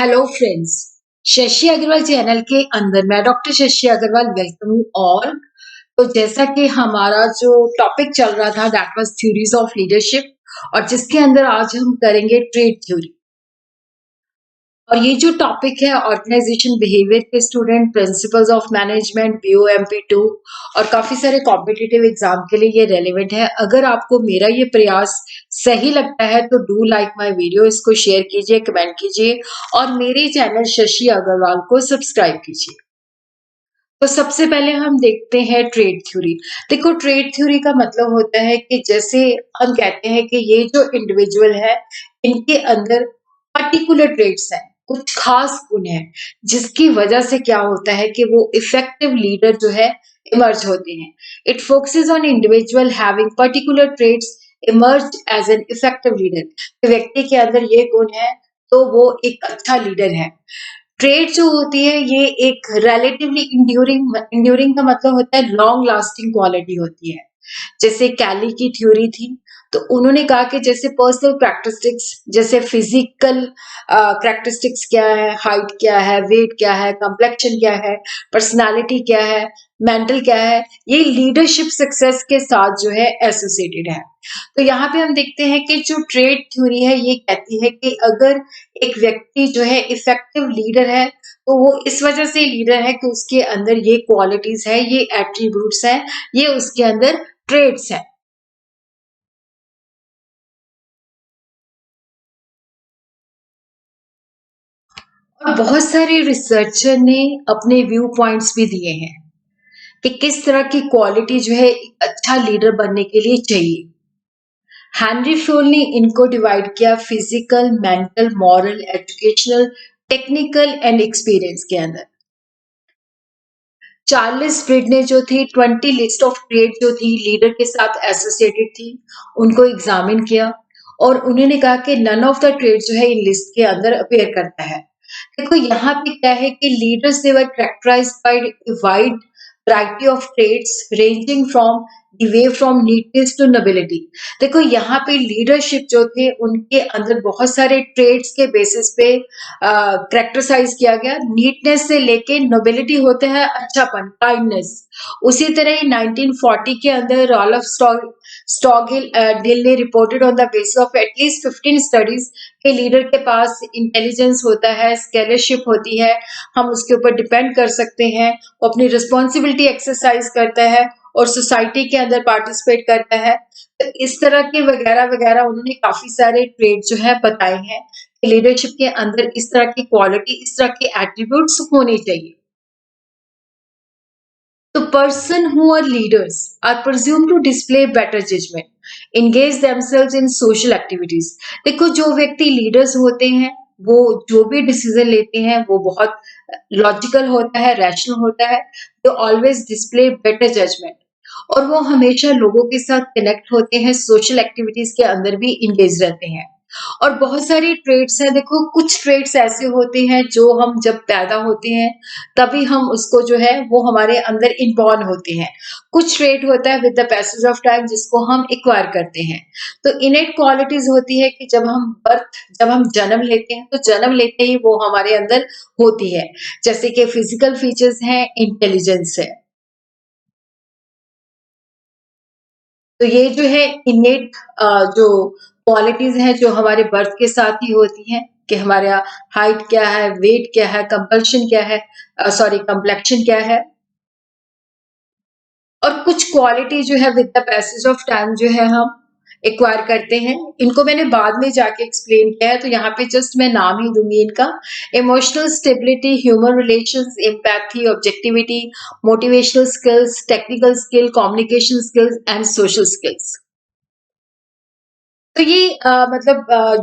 Hello friends, Shashi Agarwal channel के अंदर मैं doctor Shashi Agarwal welcome you all. तो जैसा कि हमारा जो टॉपिक चल रहा था that was theories of leadership, और जिसके अंदर आज हम करेंगे ट्रेड थ्योरी। और ये जो टॉपिक है ऑर्गेनाइजेशन बिहेवियर के student, principles of management, BOMP2 और काफी सारे कॉम्पिटिटिव एग्जाम के लिए ये रेलिवेंट है। अगर आपको मेरा ये प्रयास सही लगता है तो डू लाइक माय वीडियो, इसको शेयर कीजिए, कमेंट कीजिए और मेरे चैनल शशि अग्रवाल को सब्सक्राइब कीजिए। तो सबसे पहले हम देखते हैं ट्रेड थ्योरी। देखो, ट्रेड थ्योरी का मतलब होता है कि जैसे हम कहते हैं कि ये जो इंडिविजुअल है, इनके अंदर पर्टिकुलर ट्रेड्स हैं, कुछ खास गुण है, जिसकी वजह से क्या होता है कि वो इफेक्टिव लीडर जो है इमर्ज होते हैं। It focuses on individual having particular traits emerge as an effective leader. व्यक्ति के अंदर ये गुण है तो वो एक अच्छा लीडर है। ट्रेड जो होती है ये एक रिलेटिवली इंड्यूरिंग इंड्यूरिंग का मतलब होता है लॉन्ग लास्टिंग क्वालिटी होती है। जैसे कैली की थ्योरी थी, तो उन्होंने कहा कि जैसे पर्सनल प्रैक्टिस्टिक्स, जैसे फिजिकल प्रैक्टिस्टिक्स क्या है, हाइट क्या है, वेट क्या है, कम्प्लेक्शन क्या है, पर्सनालिटी क्या है, मेंटल क्या है, ये लीडरशिप सक्सेस के साथ जो है एसोसिएटेड है। तो यहाँ पे हम देखते हैं कि जो ट्रेड थ्योरी है ये कहती है कि अगर एक व्यक्ति जो है इफेक्टिव लीडर है तो वो इस वजह से लीडर है कि उसके अंदर ये क्वालिटीज है, ये एट्रीब्यूट्स हैं, ये उसके अंदर ट्रेड्स हैं। और बहुत सारे रिसर्चर ने अपने व्यू पॉइंट्स भी दिए हैं कि किस तरह की क्वालिटी जो है एक अच्छा लीडर बनने के लिए चाहिए। हेनरी फ्योल ने इनको डिवाइड किया physical, mental, moral, educational, technical and experience के अंदर। चार्ल्स फ्रिड ने जो थी 20 लिस्ट ऑफ ट्रेड जो थी लीडर के साथ एसोसिएटेड थी, उनको एग्जामिन किया और उन्होंने कहा कि नन ऑफ द ट्रेड जो है इन लिस्ट के अंदर अपेयर करता है। देखो यहाँ पे क्या है कि leaders they were characterised by a wide variety of traits ranging from the way from neatness to nobility। देखो यहाँ पे लीडरशिप जो थे उनके अंदर बहुत सारे ट्रेड्स के बेसिस पे कैरेक्टराइज किया गया। नीटनेस से लेके नोबिलिटी होते हैं अच्छापन, काइंडनेस। उसी तरह ही 1940 के अंदर रॉल्फ स्टॉगिल डिल ने reported on the basis of at least 15 studies के लीडर के पास इंटेलिजेंस होता है, स्कॉलरशिप होती है, हम उसके ऊपर डिपेंड कर सकते हैं, वो अपनी रिस्पॉन्सिबिलिटी एक्सरसाइज करता है और सोसाइटी के अंदर पार्टिसिपेट करता है। तो इस तरह के वगैरह वगैरह उन्होंने काफी सारे ट्रेड जो है बताए हैं कि लीडरशिप के अंदर इस तरह की क्वालिटी, इस तरह के एट्रीब्यूट्स होने चाहिए। The person who are leaders are presumed to display better judgment, engage themselves in social activities। देखो, जो व्यक्ति लीडर्स होते हैं वो जो भी डिसीजन लेते हैं वो बहुत लॉजिकल होता है, रैशनल होता है। तो ऑलवेज डिस्प्ले बेटर जजमेंट और वो हमेशा लोगों के साथ कनेक्ट होते हैं, सोशल एक्टिविटीज के अंदर भी इंगेज रहते हैं। और बहुत सारी ट्रेड्स हैं। देखो, कुछ ट्रेड्स ऐसे होते हैं जो हम जब पैदा होते हैं तभी हम उसको जो है वो हमारे अंदर इनबॉर्न होते हैं। कुछ ट्रेड होता है with the passage of time जिसको हम एक्वायर करते हैं। तो इनेट क्वालिटीज होती है कि जब हम जन्म लेते हैं तो जन्म लेते ही वो हमारे अंदर होती है। जैसे कि फिजिकल फीचर्स हैं, इंटेलिजेंस है। तो ये जो है इनेट जो क्वालिटीज हैं जो हमारे बर्थ के साथ ही होती हैं कि हमारा हाइट क्या है, वेट क्या है, कंपल्शन क्या है, सॉरी कंप्लेक्शन क्या है। और कुछ क्वालिटी जो है with the passage of time जो है हम एक्वायर करते हैं। इनको मैंने बाद में जाके एक्सप्लेन किया है, तो यहाँ पे जस्ट मैं नाम ही दूंगी इनका। Emotional stability, human relations, empathy, objectivity, motivational skills, technical skill, communication skills and social skills. तो ये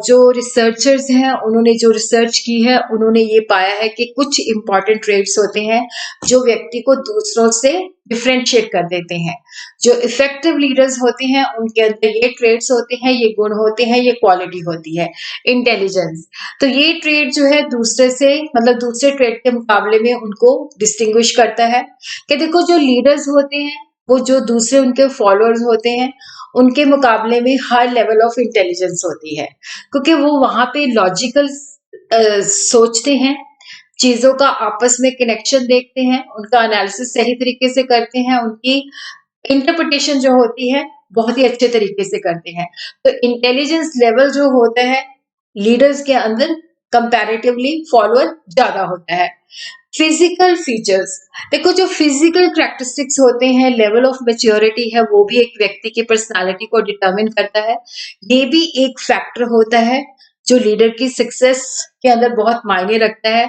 जो रिसर्चर्स हैं उन्होंने जो रिसर्च की है उन्होंने ये पाया है कि कुछ इंपॉर्टेंट ट्रेड्स होते हैं जो व्यक्ति को दूसरों से डिफरेंशिएट कर देते हैं। जो इफेक्टिव लीडर्स होते हैं उनके अंदर ये ट्रेड्स होते हैं, ये गुण होते हैं, ये क्वालिटी होती है। इंटेलिजेंस, तो ये ट्रेड जो है दूसरे से दूसरे ट्रेड के मुकाबले में उनको डिस्टिंग्विश करता है कि देखो जो लीडर्स होते हैं वो जो दूसरे उनके फॉलोअर्स होते हैं उनके मुकाबले में हाई लेवल ऑफ इंटेलिजेंस होती है, क्योंकि वो वहां पे लॉजिकल सोचते हैं, चीज़ों का आपस में कनेक्शन देखते हैं, उनका एनालिसिस सही तरीके से करते हैं, उनकी इंटरप्रिटेशन जो होती है, बहुत ही अच्छे तरीके से करते हैं। तो इंटेलिजेंस लेवल जो होता है, लीडर्स के अंदर कंपैरेटिवली फॉलोअर ज़्यादा होता है। फिजिकल फीचर्स, देखो जो फिजिकल कैरेक्टरिस्टिक्स होते हैं, लेवल ऑफ मैच्योरिटी है, वो भी एक व्यक्ति की पर्सनालिटी को डिटरमिन करता है। ये भी एक फैक्टर होता है जो लीडर की सक्सेस के अंदर बहुत मायने रखता है।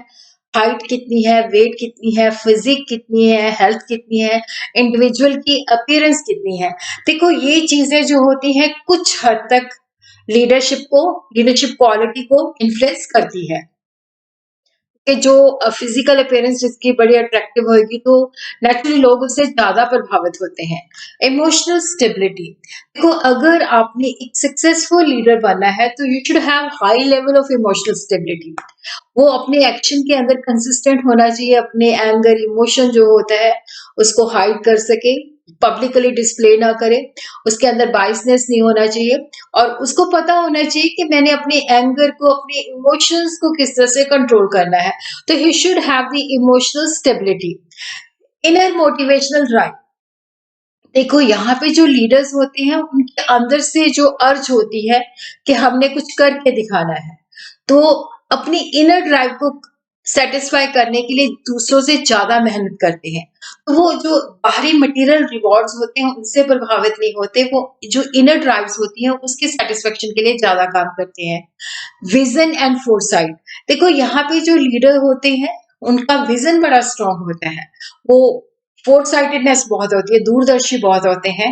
हाइट कितनी है, वेट कितनी है, फिजिक कितनी है, हेल्थ कितनी है, इंडिविजुअल की अपीयरेंस कितनी है। देखो ये चीजें जो होती हैं कुछ हद तक लीडरशिप क्वालिटी को इन्फ्लुएंस करती है कि जो फिजिकल अपीयरेंस जिसकी बड़ी अट्रैक्टिव होगी तो नेचुरली लोग उससे ज्यादा प्रभावित होते हैं। इमोशनल स्टेबिलिटी, देखो अगर आपने एक सक्सेसफुल लीडर बनना है तो you should have high level of emotional stability. वो अपने एक्शन के अंदर कंसिस्टेंट होना चाहिए, अपने एंगर इमोशन जो होता है उसको हाइड कर सके, पब्लिकली डिस्प्ले ना करे, उसके अंदर बाइसनेस नहीं होना चाहिए और उसको पता होना चाहिए कि मैंने अपने एंगर को, अपने इमोशंस को किस तरह से कंट्रोल करना है। तो he should have the emotional stability. Inner motivational drive, देखो यहाँ पे जो लीडर्स होते हैं उनके अंदर से जो अर्ज होती है कि हमने कुछ करके दिखाना है, तो अपनी इनर ड्राइव को सेटिस्फाई करने के लिए दूसरों से ज्यादा मेहनत करते हैं। तो वो जो बाहरी मटेरियल रिवॉर्ड्स होते हैं उनसे प्रभावित नहीं होते, वो जो इनर ड्राइव्स होती हैं उसके सेटिस्फेक्शन के लिए ज्यादा काम करते हैं। विजन एंड फोरसाइट, देखो यहाँ पे जो लीडर होते हैं उनका विजन बड़ा स्ट्रांग होता है, वो फोरसाइटेडनेस बहुत होती है, दूरदर्शी बहुत होते हैं,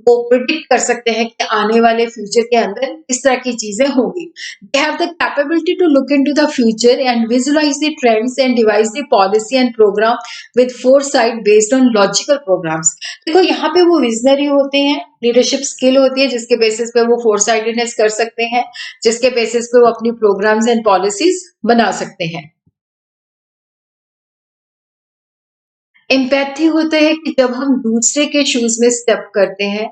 वो प्रिडिक्ट कर सकते हैं कि आने वाले फ्यूचर के अंदर इस तरह की चीजें होंगी। They have the capability to look into the future and visualise the trends and devise the policy and programme with foresight based on logical programmes. देखो यहाँ पे वो विजनरी होते हैं, लीडरशिप स्किल होती है जिसके बेसिस पे वो फोरसाइटेडनेस कर सकते हैं, जिसके बेसिस पे वो अपनी प्रोग्राम्स एंड पॉलिसीज बना सकते हैं। एम्पैथी होता है कि जब हम दूसरे के शूज में स्टेप करते हैं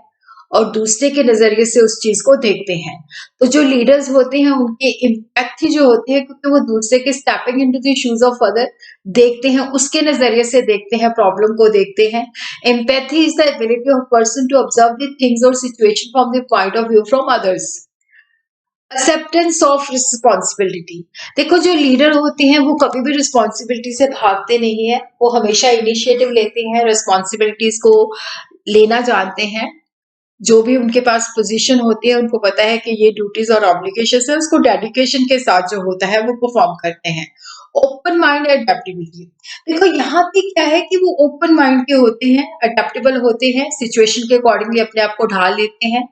और दूसरे के नजरिए से उस चीज को देखते हैं। तो जो लीडर्स होते हैं उनकी एम्पैथी जो होती है क्योंकि वो दूसरे के stepping into the shoes of other देखते हैं, उसके नजरिए से देखते हैं, प्रॉब्लम को देखते हैं। Empathy is the ability of person to observe the things और situation from the point of view from others. Acceptance of responsibility, देखो जो लीडर होते हैं वो कभी भी रिस्पॉन्सिबिलिटी से भागते नहीं है, वो हमेशा इनिशिएटिव लेते हैं, रिस्पॉन्सिबिलिटीज को लेना जानते हैं। जो भी उनके पास पोजीशन होती है उनको पता है कि ये ड्यूटीज और ऑब्लिगेशन है, उसको डेडिकेशन के साथ जो होता है वो परफॉर्म करते हैं। ओपन माइंड एडेप्टिबिलिटी, देखो यहाँ पे क्या है कि वो ओपन माइंड के होते हैं, अडेप्टेबल होते हैं, सिचुएशन के अकॉर्डिंगली अपने आप को ढाल लेते हैं।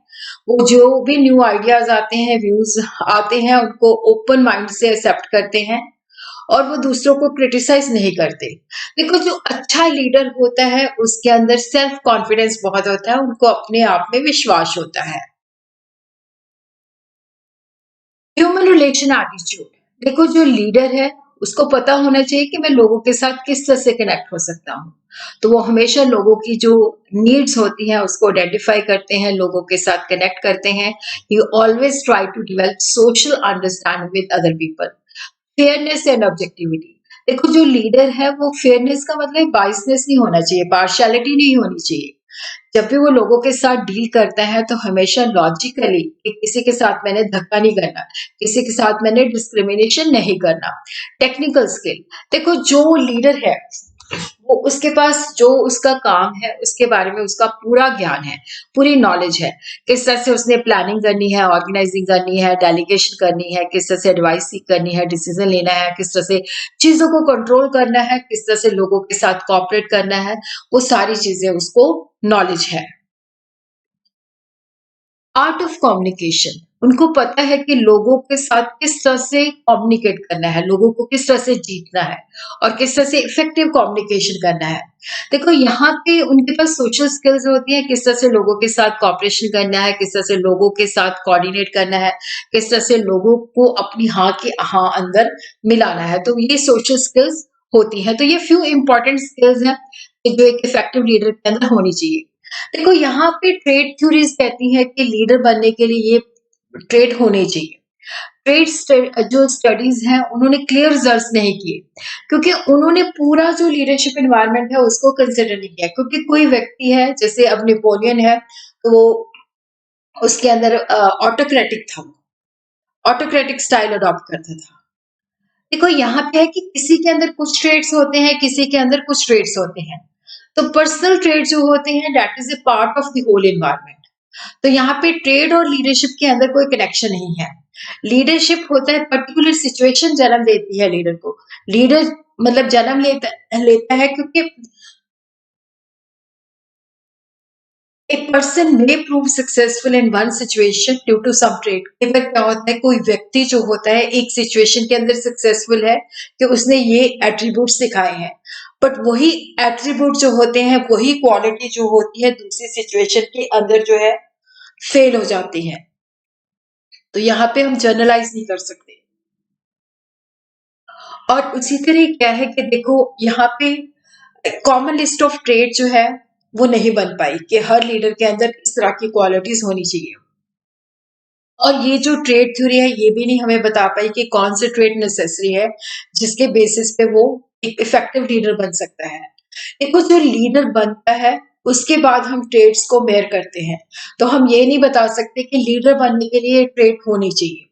वो जो भी न्यू आइडियाज आते हैं, व्यूज आते हैं, उनको ओपन माइंड से एक्सेप्ट करते हैं और वो दूसरों को क्रिटिसाइज नहीं करते। देखो जो अच्छा लीडर होता है उसके अंदर सेल्फ कॉन्फिडेंस बहुत होता है, उनको अपने आप में विश्वास होता है। ह्यूमन रिलेशन एटीट्यूड, देखो जो लीडर है उसको पता होना चाहिए कि मैं लोगों के साथ किस तरह से कनेक्ट हो सकता हूँ। तो वो हमेशा लोगों की जो नीड्स होती हैं उसको आइडेंटिफाई करते हैं, लोगों के साथ कनेक्ट करते हैं। You always try to develop social understanding with other people. Fairness and objectivity, देखो जो लीडर है वो फेयरनेस का मतलब बाइसनेस नहीं होना चाहिए, पार्शियलिटी नहीं होनी चाहिए। जब भी वो लोगों के साथ डील करता है तो हमेशा लॉजिकली कि किसी के साथ मैंने धक्का नहीं करना, किसी के साथ मैंने डिस्क्रिमिनेशन नहीं करना। टेक्निकल स्किल, देखो जो लीडर है वो उसके पास जो उसका काम है उसके बारे में उसका पूरा ज्ञान है, पूरी नॉलेज है। किस तरह से उसने प्लानिंग करनी है, ऑर्गेनाइजिंग करनी है, डेलीगेशन करनी है, किस तरह से एडवाइस सीख करनी है, डिसीजन लेना है, किस तरह से चीजों को कंट्रोल करना है, किस तरह से लोगों के साथ कोऑपरेट करना है, वो सारी चीजें उसको नॉलेज है। आर्ट ऑफ कम्युनिकेशन, उनको पता है कि लोगों के साथ किस तरह से कम्युनिकेट करना है, लोगों को किस तरह से जीतना है और किस तरह से इफेक्टिव कम्युनिकेशन करना है। देखो यहाँ पे उनके पास सोशल स्किल्स होती है, किस तरह से लोगों के साथ कॉपरेशन करना है, किस तरह से लोगों के साथ कोऑर्डिनेट करना है, किस तरह से लोगों को अपनी हाँ के हाँ अंदर मिलाना है। तो ये सोशल स्किल्स होती हैं। तो ये फ्यू इंपॉर्टेंट स्किल्स हैं जो एक इफेक्टिव लीडर के अंदर होनी चाहिए। देखो यहाँ पे ट्रेड थ्योरीज कहती है कि लीडर बनने के लिए ये ट्रेड होने चाहिए। जो स्टडीज हैं उन्होंने क्लियर रिजल्ट्स नहीं किए, क्योंकि उन्होंने पूरा जो लीडरशिप एनवायरनमेंट है उसको कंसिडर नहीं किया। क्योंकि कोई व्यक्ति है, जैसे अब नेपोलियन है, तो वो उसके अंदर ऑटोक्रेटिक था, ऑटोक्रेटिक स्टाइल अडॉप्ट करता था। देखो यहाँ पे है कि किसी के अंदर कुछ ट्रेड्स होते हैं, किसी के अंदर कुछ ट्रेड्स होते हैं। तो पर्सनल ट्रेड जो होते हैं that is a part of the whole environment. तो यहाँ पे ट्रेड और लीडरशिप के अंदर कोई कनेक्शन नहीं है। लीडरशिप होता है, पर्टिकुलर सिचुएशन जन्म देती है लीडर को। लीडर मतलब जन्म लेता है क्योंकि A person may prove successful in one situation due to some trait। कई बार क्या होता है, कोई व्यक्ति जो होता है एक सिचुएशन के अंदर सक्सेसफुल है कि उसने ये एट्रीब्यूट्स दिखाए हैं, बट वही एट्रीब्यूट जो होते हैं, वही क्वालिटी जो होती है दूसरी सिचुएशन के अंदर जो है फेल हो जाती है। तो यहाँ पे हम जनरलाइज नहीं कर सकते। और उसी तरह क्या है कि देखो यहाँ पे कॉमन लिस्ट ऑफ ट्रेड जो है वो नहीं बन पाई कि हर लीडर के अंदर इस तरह की क्वालिटीज होनी चाहिए। और ये जो ट्रेड थ्योरी है ये भी नहीं हमें बता पाई कि कौन से ट्रेड नेसेसरी है जिसके बेसिस पे वो एक इफेक्टिव लीडर बन सकता है। देखो जो लीडर बनता है उसके बाद हम ट्रेड्स को मेयर करते हैं। तो हम ये नहीं बता सकते कि लीडर बनने के लिए ट्रेड होनी चाहिए।